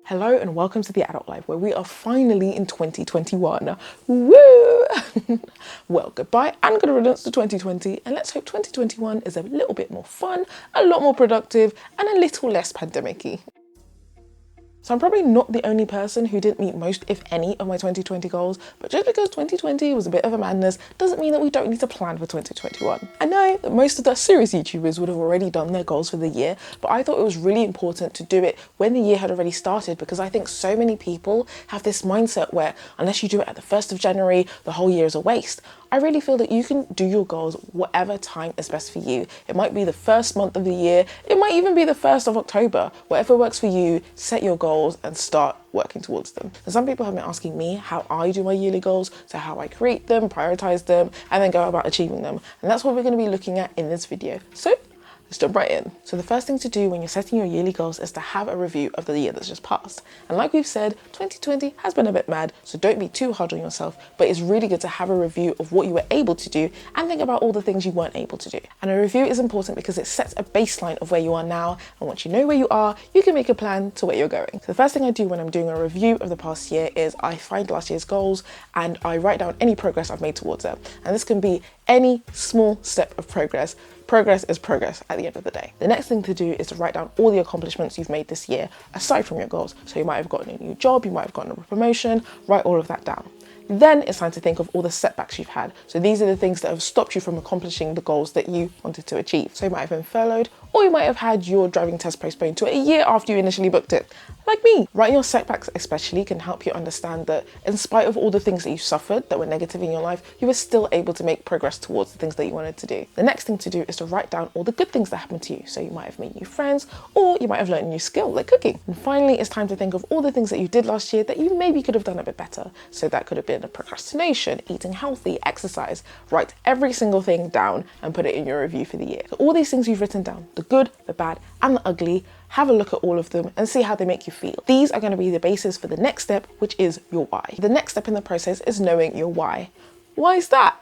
Hello and welcome to The Adult Life, where we are finally in 2021. Woo! Well, goodbye and good riddance to 2020, and let's hope 2021 is a little bit more fun, a lot more productive, and a little less pandemic-y. So I'm probably not the only person who didn't meet most, if any, of my 2020 goals, but just because 2020 was a bit of a madness doesn't mean that we don't need to plan for 2021. I know that most of the serious YouTubers would have already done their goals for the year, but I thought it was really important to do it when the year had already started, because I think so many people have this mindset where unless you do it at the 1st of January, the whole year is a waste. I really feel that you can do your goals whatever time is best for you. It might be the first month of the year, it might even be the 1st of October. Whatever works for you, set your goals and start working towards them. And some people have been asking me how I do my yearly goals, so how I create them, prioritize them, and then go about achieving them. And that's what we're going to be looking at in this video. So let's jump right in. So the first thing to do when you're setting your yearly goals is to have a review of the year that's just passed. And like we've said, 2020 has been a bit mad, so don't be too hard on yourself, but it's really good to have a review of what you were able to do and think about all the things you weren't able to do. And a review is important because it sets a baseline of where you are now, and once you know where you are, you can make a plan to where you're going. So the first thing I do when I'm doing a review of the past year is I find last year's goals and I write down any progress I've made towards it. And this can be any small step of progress. Progress is progress at the end of the day. The next thing to do is to write down all the accomplishments you've made this year aside from your goals. So you might have gotten a new job, you might have gotten a promotion, write all of that down. Then it's time to think of all the setbacks you've had. So these are the things that have stopped you from accomplishing the goals that you wanted to achieve. So you might have been furloughed, or you might have had your driving test postponed to a year after you initially booked it. Like me. Writing your setbacks especially can help you understand that in spite of all the things that you suffered that were negative in your life, you were still able to make progress towards the things that you wanted to do. The next thing to do is to write down all the good things that happened to you. So you might have made new friends, or you might have learned a new skill like cooking. And finally, it's time to think of all the things that you did last year that you maybe could have done a bit better. So that could have been a procrastination, eating healthy, exercise. Write every single thing down and put it in your review for the year. So all these things you've written down, the good, the bad, and the ugly, have a look at all of them and see how they make you feel. These are going to be the basis for the next step, which is your why. The next step in the process is knowing your why. Why is that?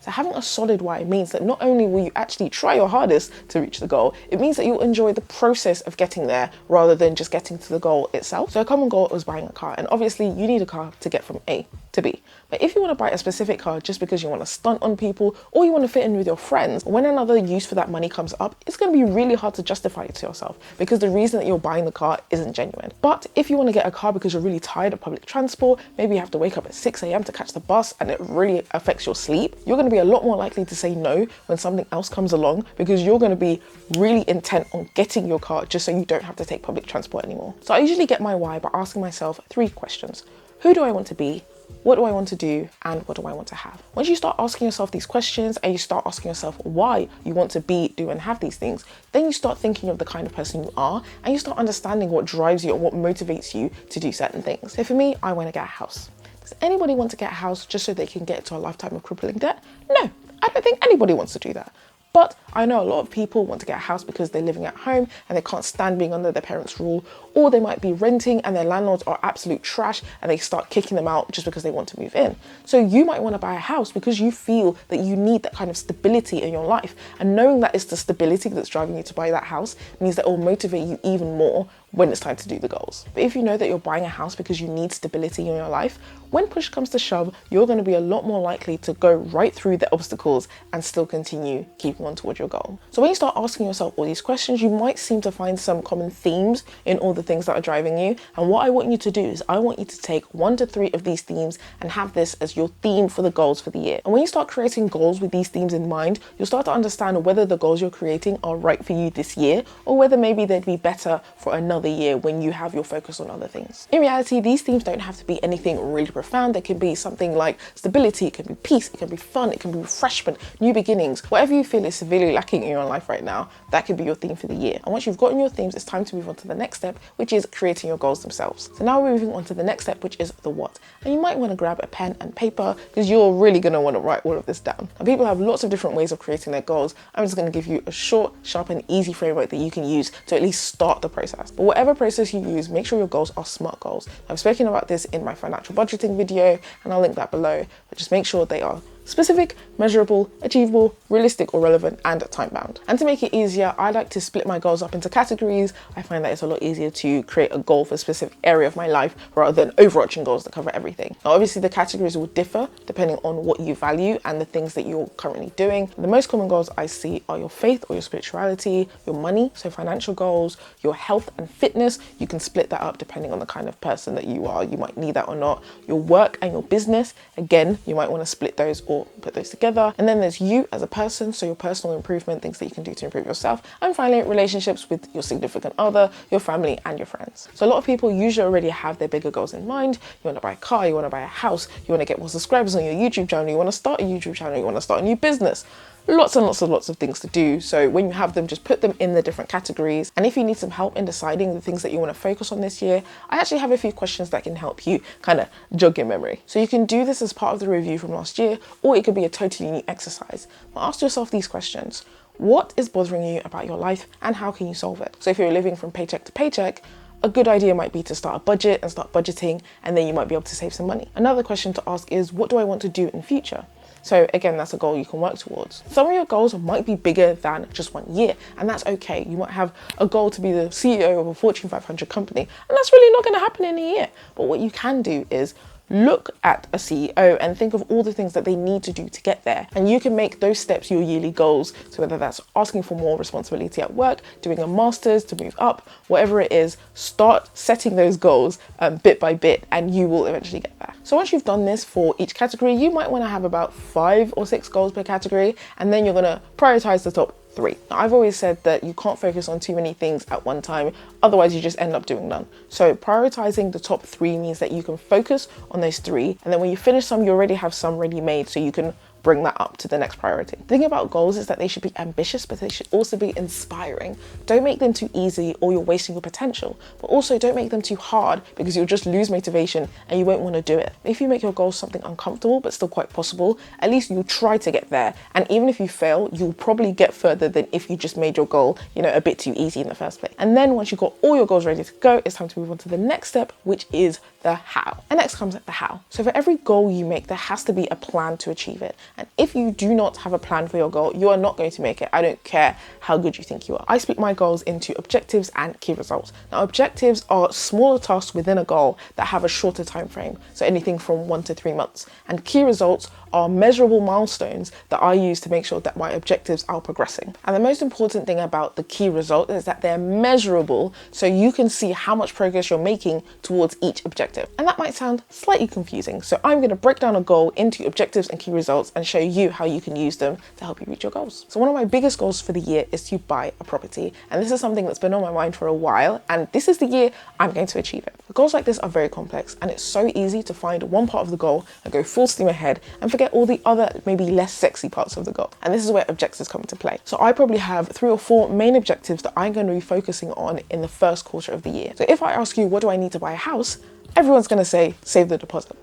So having a solid why means that not only will you actually try your hardest to reach the goal, it means that you'll enjoy the process of getting there rather than just getting to the goal itself. So a common goal was buying a car, and obviously you need a car to get from A to B. But if you want to buy a specific car just because you want to stunt on people or you want to fit in with your friends, when another use for that money comes up, it's going to be really hard to justify it to yourself because the reason that you're buying the car isn't genuine. But if you want to get a car because you're really tired of public transport, maybe you have to wake up at 6 a.m. to catch the bus and it really affects your sleep, you're going to be a lot more likely to say no when something else comes along because you're going to be really intent on getting your car just so you don't have to take public transport anymore. So I usually get my why by asking myself 3 questions. Who do I want to be? What do I want to do? And what do I want to have? Once you start asking yourself these questions and you start asking yourself why you want to be, do, and have these things, then you start thinking of the kind of person you are and you start understanding what drives you and what motivates you to do certain things. So for me, I want to get a house. Does anybody want to get a house just so they can get to a lifetime of crippling debt? No, I don't think anybody wants to do that. But I know a lot of people want to get a house because they're living at home and they can't stand being under their parents' rule, or they might be renting and their landlords are absolute trash and they start kicking them out just because they want to move in. So you might want to buy a house because you feel that you need that kind of stability in your life, and knowing that it's the stability that's driving you to buy that house means that it will motivate you even more when it's time to do the goals. But if you know that you're buying a house because you need stability in your life, when push comes to shove, you're going to be a lot more likely to go right through the obstacles and still continue keeping on towards your goal. So when you start asking yourself all these questions, you might seem to find some common themes in all the things that are driving you. And what I want you to do is I want you to take 1 to 3 of these themes and have this as your theme for the goals for the year. And when you start creating goals with these themes in mind, you'll start to understand whether the goals you're creating are right for you this year, or whether maybe they'd be better for another year when you have your focus on other things. In reality, these themes don't have to be anything really profound. They can be something like stability, it can be peace, it can be fun, it can be refreshment, new beginnings. Whatever you feel is severely lacking in your life right now, that could be your theme for the year. And once you've gotten your themes, it's time to move on to the next step, which is creating your goals themselves. So now we're moving on to the next step, which is the what. And you might want to grab a pen and paper because you're really going to want to write all of this down. And people have lots of different ways of creating their goals. I'm just going to give you a short, sharp, and easy framework that you can use to at least start the process. But whatever process you use, make sure your goals are SMART goals. I've spoken about this in my financial budgeting video and I'll link that below, but just make sure they are specific, measurable, achievable, realistic or relevant, and time bound. And to make it easier, I like to split my goals up into categories. I find that it's a lot easier to create a goal for a specific area of my life rather than overarching goals that cover everything. Now, obviously the categories will differ depending on what you value and the things that you're currently doing. The most common goals I see are your faith or your spirituality, your money, so financial goals, your health and fitness. You can split that up depending on the kind of person that you are. You might need that or not. Your work and your business, again, you might want to split those or put those together. And then there's you as a person, so your personal improvement, things that you can do to improve yourself. And finally, relationships with your significant other, your family and your friends. So a lot of people usually already have their bigger goals in mind. You want to buy a car, you want to buy a house, you want to get more subscribers on your YouTube channel, you want to start a YouTube channel, you want to start a new business. Lots and lots of things to do. So when you have them, just put them in the different categories. And if you need some help in deciding the things that you want to focus on this year, I actually have a few questions that can help you kind of jog your memory. So you can do this as part of the review from last year, or it could be a totally new exercise. But ask yourself these questions. What is bothering you about your life and how can you solve it? So if you're living from paycheck to paycheck, a good idea might be to start a budget and start budgeting, and then you might be able to save some money. Another question to ask is, what do I want to do in future? So again, that's a goal you can work towards. Some of your goals might be bigger than just 1 year, and that's okay. You might have a goal to be the CEO of a Fortune 500 company, and that's really not going to happen in a year. But what you can do is look at a CEO and think of all the things that they need to do to get there. And you can make those steps your yearly goals. So whether that's asking for more responsibility at work, doing a master's to move up, whatever it is, start setting those goals bit by bit, and you will eventually get there. So once you've done this for each category, you might want to have about 5 or 6 goals per category, and then you're going to prioritize the top 3. Now, I've always said that you can't focus on too many things at one time, otherwise you just end up doing none. So prioritizing the top 3 means that you can focus on those 3, and then when you finish some, you already have some ready made, so you can bring that up to the next priority. The thing about goals is that they should be ambitious, but they should also be inspiring. Don't make them too easy or you're wasting your potential, but also don't make them too hard because you'll just lose motivation and you won't want to do it. If you make your goals something uncomfortable but still quite possible, at least you'll try to get there. And even if you fail, you'll probably get further than if you just made your goal, a bit too easy in the first place. And then once you've got all your goals ready to go, it's time to move on to the next step, which is the how. And next comes the how. So for every goal you make, there has to be a plan to achieve it. And if you do not have a plan for your goal, you are not going to make it. I don't care how good you think you are. I split my goals into objectives and key results. Now, objectives are smaller tasks within a goal that have a shorter time frame. So anything from 1 to 3 months. And key results are measurable milestones that I use to make sure that my objectives are progressing. And the most important thing about the key result is that they're measurable, so you can see how much progress you're making towards each objective. And that might sound slightly confusing, so I'm going to break down a goal into objectives and key results and show you how you can use them to help you reach your goals. So one of my biggest goals for the year is to buy a property, and this is something that's been on my mind for a while, and this is the year I'm going to achieve it. Goals like this are very complex, and it's so easy to find one part of the goal and go full steam ahead and forget all the other, maybe less sexy parts of the goal. And this is where objectives come into play. So I probably have 3 or 4 main objectives that I'm going to be focusing on in the first quarter of the year. So if I ask you, what do I need to buy a house? Everyone's going to say, save the deposit.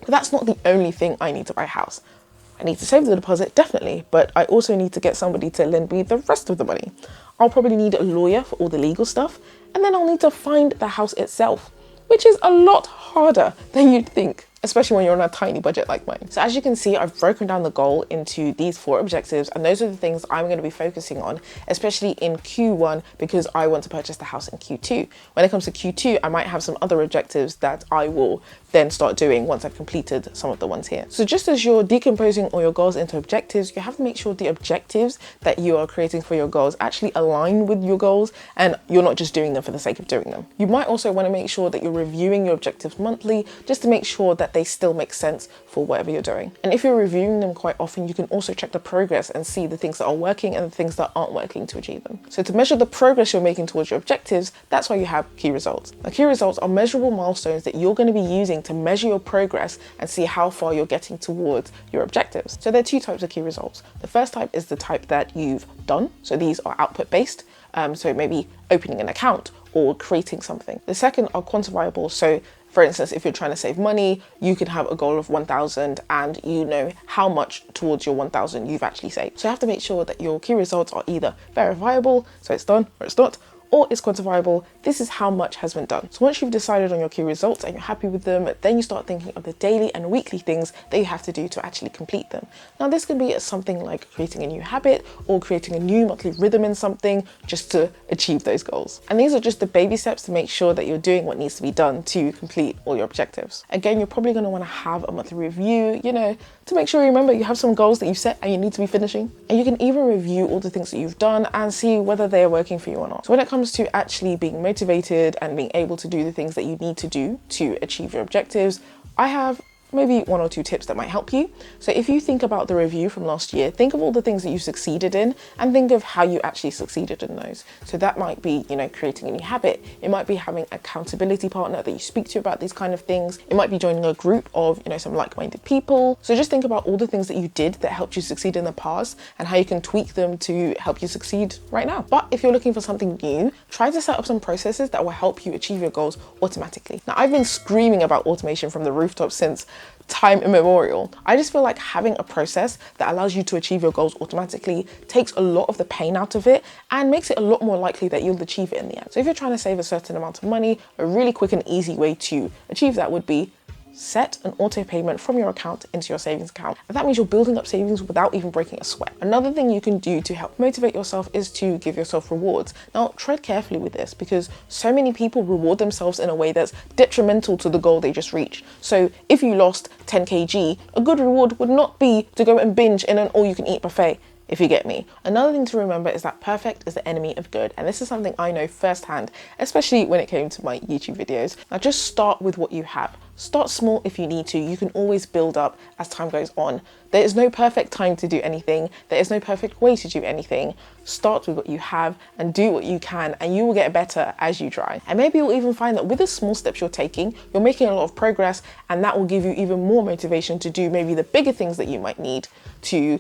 But that's not the only thing I need to buy a house. I need to save the deposit, definitely, but I also need to get somebody to lend me the rest of the money. I'll probably need a lawyer for all the legal stuff, and then I'll need to find the house itself, which is a lot harder than you'd think, especially when you're on a tiny budget like mine. So as you can see, I've broken down the goal into these 4 objectives, and those are the things I'm going to be focusing on, especially in Q1, because I want to purchase the house in Q2. When it comes to Q2, I might have some other objectives that I will then start doing once I've completed some of the ones here. So just as you're decomposing all your goals into objectives, you have to make sure the objectives that you are creating for your goals actually align with your goals, and you're not just doing them for the sake of doing them. You might also want to make sure that you're reviewing your objectives monthly, just to make sure that they still make sense for whatever you're doing. And if you're reviewing them quite often, you can also check the progress and see the things that are working and the things that aren't working to achieve them. So to measure the progress you're making towards your objectives, that's why you have key results. Now, key results are measurable milestones that you're going to be using to measure your progress and see how far you're getting towards your objectives. So there are 2 types of key results. The first type is the type that you've done. So these are output based. So maybe opening an account or creating something. The second are quantifiable. So for instance, if you're trying to save money, you can have a goal of 1,000 and you know how much towards your 1,000 you've actually saved. So you have to make sure that your key results are either verifiable, so it's done or it's not, or it's quantifiable. This is how much has been done. So once you've decided on your key results and you're happy with them, then you start thinking of the daily and weekly things that you have to do to actually complete them. Now this can be something like creating a new habit or creating a new monthly rhythm in something just to achieve those goals. And these are just the baby steps to make sure that you're doing what needs to be done to complete all your objectives. Again, you're probably going to want to have a monthly review, to make sure you remember you have some goals that you set and you need to be finishing. And you can even review all the things that you've done and see whether they are working for you or not. So when it comes to actually being motivated and being able to do the things that you need to do to achieve your objectives, I have maybe 1 or 2 tips that might help you. So if you think about the review from last year, think of all the things that you succeeded in and think of how you actually succeeded in those. So that might be, creating a new habit. It might be having an accountability partner that you speak to about these kind of things. It might be joining a group of, some like-minded people. So just think about all the things that you did that helped you succeed in the past and how you can tweak them to help you succeed right now. But if you're looking for something new, try to set up some processes that will help you achieve your goals automatically. Now, I've been screaming about automation from the rooftops since time immemorial. I just feel like having a process that allows you to achieve your goals automatically takes a lot of the pain out of it and makes it a lot more likely that you'll achieve it in the end. So if you're trying to save a certain amount of money, a really quick and easy way to achieve that would be set an auto payment from your account into your savings account. And that means you're building up savings without even breaking a sweat. Another thing you can do to help motivate yourself is to give yourself rewards. Now, tread carefully with this because so many people reward themselves in a way that's detrimental to the goal they just reached. So if you lost 10 kg, a good reward would not be to go and binge in an all-you-can-eat buffet, if you get me. Another thing to remember is that perfect is the enemy of good. And this is something I know firsthand, especially when it came to my YouTube videos. Now just start with what you have. Start small if you need to. You can always build up as time goes on. There is no perfect time to do anything. There is no perfect way to do anything. Start with what you have and do what you can, and you will get better as you try. And maybe you'll even find that with the small steps you're taking, you're making a lot of progress, and that will give you even more motivation to do maybe the bigger things that you might need to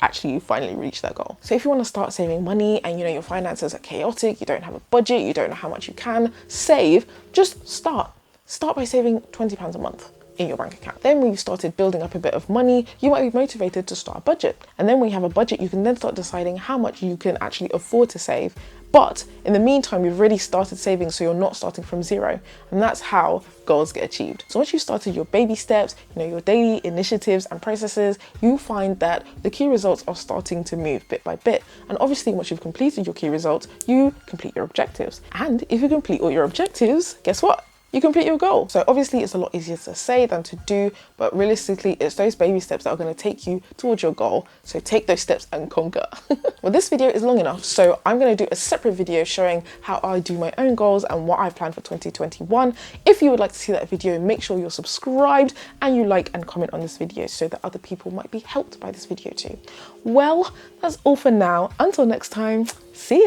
actually finally reach that goal. So if you want to start saving money and your finances are chaotic, you don't have a budget, you don't know how much you can save, just start. Start by saving £20 a month in your bank account. Then when you've started building up a bit of money, you might be motivated to start a budget. And then when you have a budget, you can then start deciding how much you can actually afford to save. But in the meantime, you've already started saving, so you're not starting from zero. And that's how goals get achieved. So once you've started your baby steps, your daily initiatives and processes, you'll find that the key results are starting to move bit by bit. And obviously, once you've completed your key results, you complete your objectives. And if you complete all your objectives, guess what? You complete your goal. So obviously it's a lot easier to say than to do, but realistically it's those baby steps that are going to take you towards your goal. So take those steps and conquer. Well, this video is long enough, so I'm going to do a separate video showing how I do my own goals and what I've planned for 2021. If you would like to see that video, make sure you're subscribed and you like and comment on this video so that other people might be helped by this video too. Well, that's all for now. Until next time, see ya.